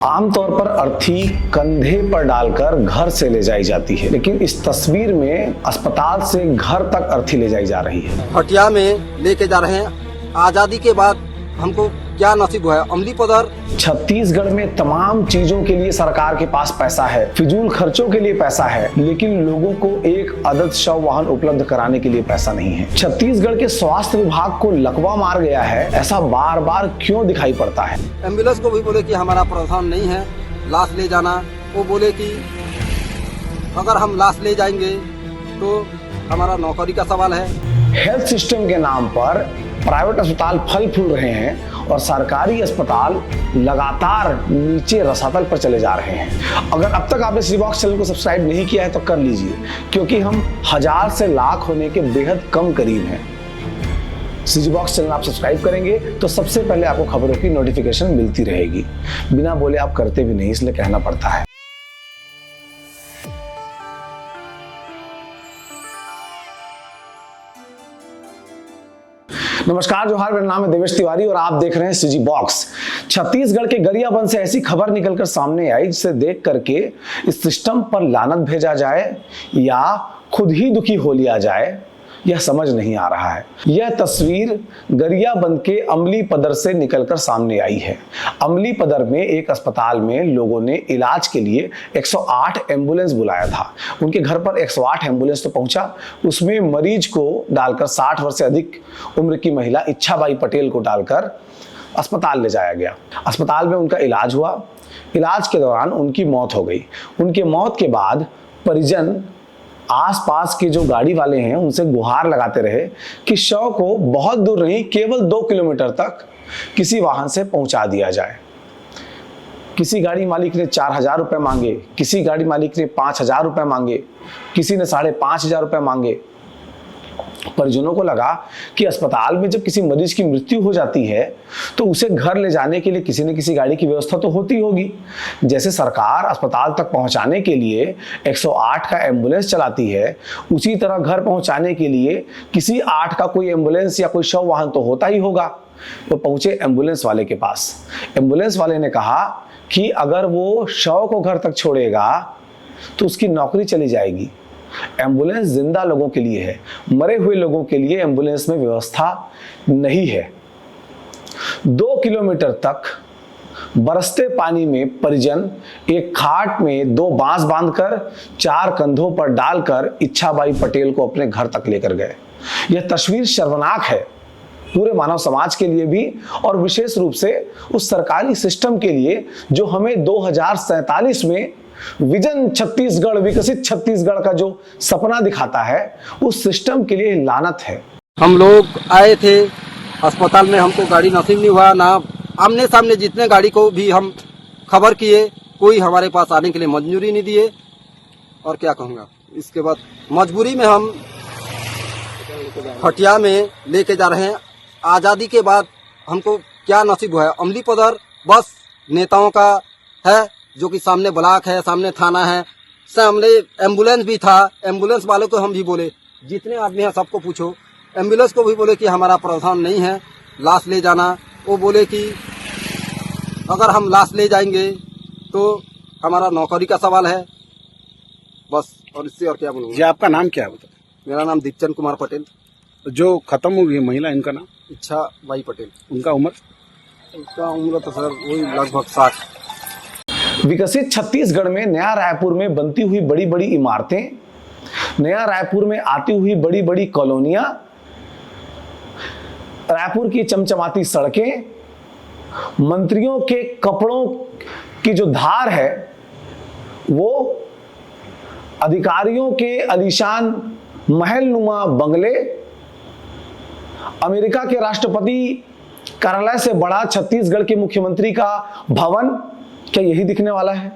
आमतौर पर अर्थी कंधे पर डालकर घर से ले जाई जाती है, लेकिन इस तस्वीर में अस्पताल से घर तक अर्थी ले जाई जा रही है। हटिया में लेके जा रहे हैं। आजादी के बाद हमको क्या नसीब हुआ है, अमली पदर। छत्तीसगढ़ में तमाम चीजों के लिए सरकार के पास पैसा है, फिजूल खर्चों के लिए पैसा है, लेकिन लोगों को एक अदद शव वाहन उपलब्ध कराने के लिए पैसा नहीं है। छत्तीसगढ़ के स्वास्थ्य विभाग को लकवा मार गया है, ऐसा बार बार क्यों दिखाई पड़ता है? एम्बुलेंस को भी बोले कि हमारा प्रावधान नहीं है लाश ले जाना। वो बोले कि अगर हम लाश ले जाएंगे तो हमारा नौकरी का सवाल है। हेल्थ सिस्टम के नाम पर प्राइवेट अस्पताल फल फूल रहे हैं और सरकारी अस्पताल लगातार नीचे रसातल पर चले जा रहे हैं। अगर अब तक आपने सिटी बॉक्स चैनल को सब्सक्राइब नहीं किया है तो कर लीजिए, क्योंकि हम 1000 से लाख होने के बेहद कम करीब हैं। सिटी बॉक्स चैनल आप सब्सक्राइब करेंगे तो सबसे पहले आपको खबरों की नोटिफिकेशन मिलती रहेगी। बिना बोले आप करते भी नहीं, इसलिए कहना पड़ता है। नमस्कार, जोहार, मेरा नाम है देवेश तिवारी और आप देख रहे हैं सीजी बॉक्स। छत्तीसगढ़ के गरियाबंद से ऐसी खबर निकलकर सामने आई जिसे देख करके इस सिस्टम पर लानत भेजा जाए या खुद ही दुखी हो लिया जाए, यह समझ नहीं आ रहा है। यह तस्वीर गरियाबंद के अमली पदर से निकलकर सामने आई है। अमली पदर में एक अस्पताल में लोगों ने इलाज के लिए 108 एम्बुलेंस बुलाया था। उनके घर पर 108 एम्बुलेंस तो पहुंचा, उसमें मरीज को डालकर 60 वर्ष से अधिक उम्र की महिला इच्छाबाई पटेल को डालकर अस्पताल ले जाया गया। अस्पताल में उनका इलाज हुआ। इलाज के दौरान उनकी मौत हो गई। उनके मौत के बाद परिजन आसपास के जो गाड़ी वाले हैं उनसे गुहार लगाते रहे कि शव को बहुत दूर नहीं, केवल 2 किलोमीटर तक किसी वाहन से पहुंचा दिया जाए। किसी गाड़ी मालिक ने 4000 रुपए मांगे, किसी गाड़ी मालिक ने 5000 रुपए मांगे, किसी ने 5500 रुपए मांगे। परिजनों को लगा कि अस्पताल में जब किसी मरीज की मृत्यु हो जाती है तो उसे घर ले जाने के लिए किसी न किसी गाड़ी की व्यवस्था तो होती होगी। जैसे सरकार अस्पताल तक पहुंचाने के लिए 108 का एम्बुलेंस चलाती है, उसी तरह घर पहुंचाने के लिए किसी 8 का कोई एम्बुलेंस या कोई शव वाहन तो होता ही होगा। वो पहुंचे एम्बुलेंस वाले के पास। एम्बुलेंस वाले ने कहा कि अगर वो शव को घर तक छोड़ेगा तो उसकी नौकरी चली जाएगी। एम्बुलेंस जिंदा लोगों के लिए है, मरे हुए लोगों के लिए एम्बुलेंस में व्यवस्था नहीं है। 2 किलोमीटर तक बरसते पानी में परिजन एक खाट में 2 बांस बांधकर 4 कंधों पर डालकर इच्छाबाई पटेल को अपने घर तक लेकर गए। यह तस्वीर शर्मनाक है पूरे मानव समाज के लिए भी, और विशेष रूप से उस सरकारी सिस्टम के लिए जो हमें 2047 में विजन छत्तीसगढ़, विकसित छत्तीसगढ़ का जो सपना दिखाता है, उस सिस्टम के लिए लानत है। हम लोग आए थे अस्पताल में, हमको गाड़ी नसीब नहीं हुआ ना। आमने सामने जितने गाड़ी को भी हम खबर किए, कोई हमारे पास आने के लिए मंजूरी नहीं दिए। और क्या कहूँगा, इसके बाद मजबूरी में हम हटिया में लेके जा रहे हैं। आजादी के बाद हमको क्या नसीब हुआ है, अमली पदर बस नेताओं का है, जो कि सामने ब्लॉक है, सामने थाना है, सामने एम्बुलेंस भी था। एम्बुलेंस वालों को हम भी बोले, जितने आदमी हैं सबको पूछो। एम्बुलेंस को भी बोले कि हमारा प्रावधान नहीं है लाश ले जाना। वो बोले कि अगर हम लाश ले जाएंगे तो हमारा नौकरी का सवाल है बस। और इससे और क्या बोलूँगा। जी, आपका नाम क्या है? मेरा नाम दीपचंद कुमार पटेल। जो खत्म हो गई महिला, इनका नाम? इच्छाबाई पटेल। उनका उम्र? उनका उम्र तो सर वही लगभग 60। विकसित छत्तीसगढ़ में नया रायपुर में बनती हुई बड़ी बड़ी इमारतें, नया रायपुर में आती हुई बड़ी बड़ी कॉलोनियां, रायपुर की चमचमाती सड़कें, मंत्रियों के कपड़ों की जो धार है, वो अधिकारियों के आलीशान महलनुमा बंगले, अमेरिका के राष्ट्रपति कार्यालय से बड़ा छत्तीसगढ़ के मुख्यमंत्री का भवन, क्या यही दिखने वाला है?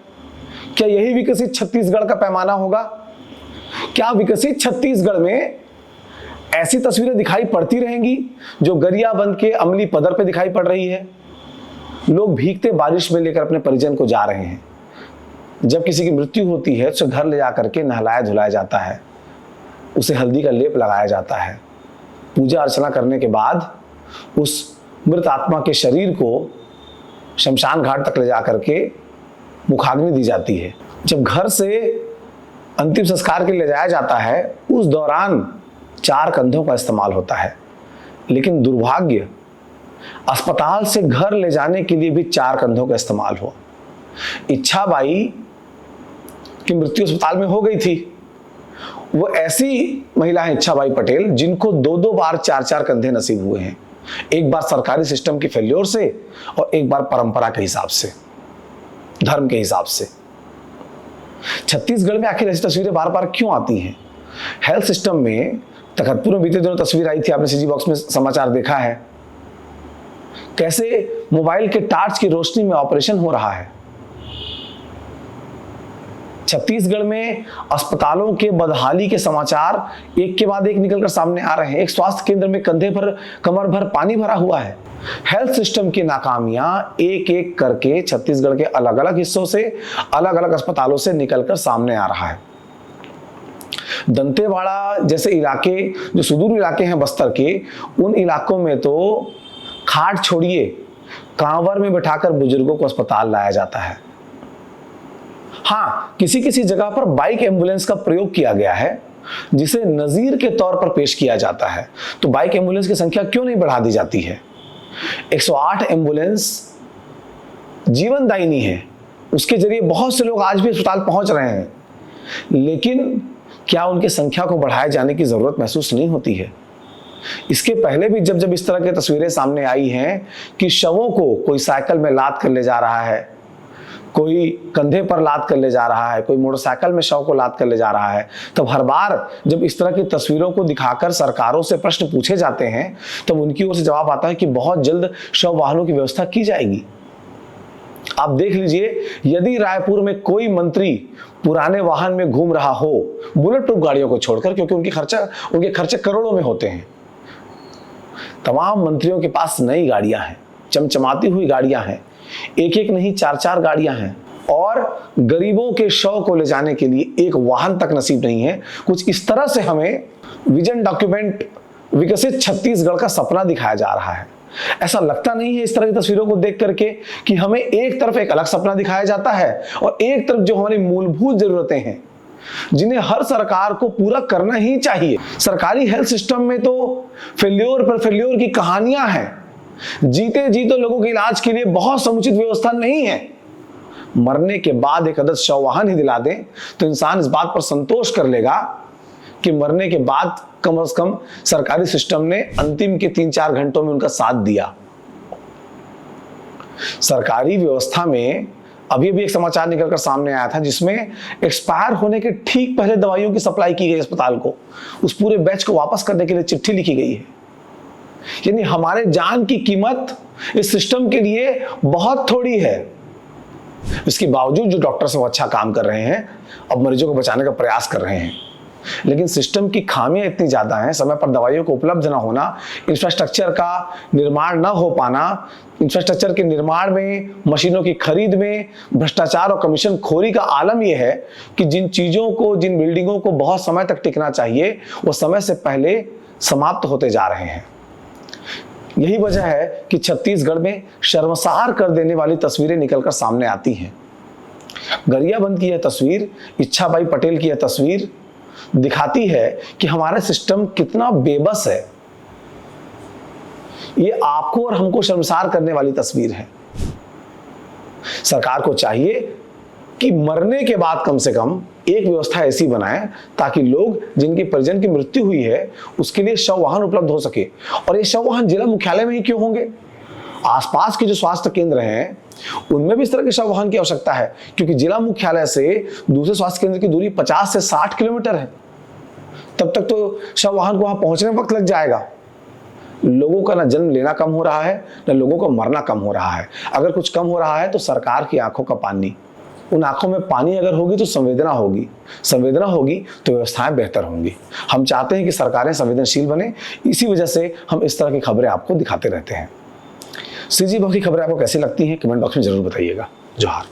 क्या यही विकसित छत्तीसगढ़ का पैमाना होगा? क्या विकसित छत्तीसगढ़ में ऐसी तस्वीरें दिखाई पड़ती रहेंगी जो गरियाबंद के अमली पदर पे दिखाई पड़ रही है? लोग भीगते बारिश में लेकर अपने परिजन को जा रहे हैं। जब किसी की मृत्यु होती है तो घर ले जाकर के नहलाया धुलाया जाता है, उसे हल्दी का लेप लगाया जाता है। पूजा अर्चना करने के बाद उस मृत आत्मा के शरीर को शमशान घाट तक ले जा करके मुखाग्नि दी जाती है। जब घर से अंतिम संस्कार के लिए ले जाया जाता है उस दौरान 4 कंधों का इस्तेमाल होता है, लेकिन दुर्भाग्य अस्पताल से घर ले जाने के लिए भी 4 कंधों का इस्तेमाल हुआ। इच्छाबाई की मृत्यु अस्पताल में हो गई थी। वो ऐसी महिला है इच्छाबाई पटेल जिनको 2-2 बार 4-4 कंधे नसीब हुए हैं, एक बार सरकारी सिस्टम की फेल्योर से और एक बार परंपरा के हिसाब से, धर्म के हिसाब से। छत्तीसगढ़ में आखिर ऐसी तस्वीरें बार बार क्यों आती हैं? हेल्थ सिस्टम में तखतपुर में बीते दिनों तस्वीर आई थी, आपने सीजी बॉक्स में समाचार देखा है, कैसे मोबाइल के टार्च की रोशनी में ऑपरेशन हो रहा है। छत्तीसगढ़ में अस्पतालों के बदहाली के समाचार एक के बाद एक निकलकर सामने आ रहे हैं। एक स्वास्थ्य केंद्र में कंधे पर कमर भर पानी भरा हुआ है। हेल्थ सिस्टम की नाकामियां एक एक करके छत्तीसगढ़ के अलग अलग हिस्सों से, अलग अलग अस्पतालों से निकलकर सामने आ रहा है। दंतेवाड़ा जैसे इलाके, जो सुदूर इलाके हैं बस्तर के, उन इलाकों में तो खाट छोड़िए, कांवर में बैठाकर बुजुर्गों को अस्पताल लाया जाता है। हाँ, किसी किसी जगह पर बाइक एम्बुलेंस का प्रयोग किया गया है, जिसे नजीर के तौर पर पेश किया जाता है। तो बाइक एम्बुलेंस की संख्या क्यों नहीं बढ़ा दी जाती है? 108 एम्बुलेंस जीवनदायिनी है, उसके जरिए बहुत से लोग आज भी अस्पताल पहुंच रहे हैं, लेकिन क्या उनकी संख्या को बढ़ाए जाने की जरूरत महसूस नहीं होती है? इसके पहले भी जब जब इस तरह की तस्वीरें सामने आई हैं कि शवों को कोई साइकिल में लाद कर ले जा रहा है, कोई कंधे पर लाद कर ले जा रहा है, कोई मोटरसाइकिल में शव को लाद कर ले जा रहा है, तब हर बार जब इस तरह की तस्वीरों को दिखाकर सरकारों से प्रश्न पूछे जाते हैं तब उनकी ओर से जवाब आता है कि बहुत जल्द शव वाहनों की व्यवस्था की जाएगी। आप देख लीजिए, यदि रायपुर में कोई मंत्री पुराने वाहन में घूम रहा हो, बुलेट प्रूफ गाड़ियों को छोड़कर, क्योंकि उनके खर्चे करोड़ों में होते हैं, तमाम मंत्रियों के पास नई गाड़ियां हैं, चमचमाती हुई गाड़ियां हैं, एक एक नहीं 4-4 गाड़ियां हैं, और गरीबों के शव को ले जाने के लिए एक वाहन तक नसीब नहीं है। कुछ इस तरह से हमें विजन डॉक्यूमेंट विकसित छत्तीसगढ़ का सपना दिखाया जा रहा है। ऐसा लगता नहीं है इस तरह की तस्वीरों को देख करके कि हमें एक तरफ एक अलग सपना दिखाया जाता है और एक तरफ जो हमारी मूलभूत जरूरतें हैं जिन्हें हर सरकार को पूरा करना ही चाहिए। सरकारी हेल्थ सिस्टम में तो फेल्योर पर फेल्योर की कहानियां हैं। जीते जी तो लोगों के इलाज के लिए बहुत समुचित व्यवस्था नहीं है। मरने के बाद एक अदद शव वाहन ही दिला दें तो इंसान इस बात पर संतोष कर लेगा कि मरने के बाद कम से कम सरकारी सिस्टम ने अंतिम के 3-4 घंटों में उनका साथ दिया। सरकारी व्यवस्था में अभी एक समाचार निकलकर सामने आया था जिसमें एक्सपायर होने के ठीक पहले दवाइयों की सप्लाई की गई अस्पताल को, उस पूरे बैच को वापस करने के लिए चिट्ठी लिखी गई है। यानी हमारे जान की कीमत इस सिस्टम के लिए बहुत थोड़ी है। इसके बावजूद जो डॉक्टर्स वो अच्छा काम कर रहे हैं, अब मरीजों को बचाने का प्रयास कर रहे हैं, लेकिन सिस्टम की खामियां इतनी ज्यादा हैं, समय पर दवाइयों को उपलब्ध ना होना, इंफ्रास्ट्रक्चर का निर्माण ना हो पाना, इंफ्रास्ट्रक्चर के निर्माण में, मशीनों की खरीद में भ्रष्टाचार और कमीशन खोरी का आलम यह है कि जिन चीजों को, जिन बिल्डिंगों को बहुत समय तक टिकना चाहिए वो समय से पहले समाप्त होते जा रहे हैं। यही वजह है कि छत्तीसगढ़ में शर्मसार कर देने वाली तस्वीरें निकलकर सामने आती हैं। गरियाबंद की यह तस्वीर, इच्छाबाई पटेल की यह तस्वीर दिखाती है कि हमारा सिस्टम कितना बेबस है। ये आपको और हमको शर्मसार करने वाली तस्वीर है। सरकार को चाहिए कि मरने के बाद कम से कम एक व्यवस्था ऐसी बनाए ताकि लोग जिनके परिजन की मृत्यु हुई है उसके लिए शव वाहन उपलब्ध हो सके। और ये शव वाहन जिला मुख्यालय में ही क्यों होंगे? आसपास के जो स्वास्थ्य केंद्र हैं उनमें भी इस तरह के शव वाहन की आवश्यकता है, क्योंकि जिला मुख्यालय से दूसरे स्वास्थ्य केंद्र की दूरी 50 से 60 किलोमीटर है। तब तक तो शव वाहन को वहां पहुंचने में वक्त लग जाएगा। लोगों का ना जन्म लेना कम हो रहा है, ना लोगों का मरना कम हो रहा है। अगर कुछ कम हो रहा है तो सरकार की आंखों का पानी। उन आंखों में पानी अगर होगी तो संवेदना होगी, संवेदना होगी तो व्यवस्थाएं बेहतर होंगी। हम चाहते हैं कि सरकारें संवेदनशील बने, इसी वजह से हम इस तरह की खबरें आपको दिखाते रहते हैं। सीजी बॉक्स की खबरें आपको कैसी लगती हैं कमेंट बॉक्स में जरूर बताइएगा। जोहार।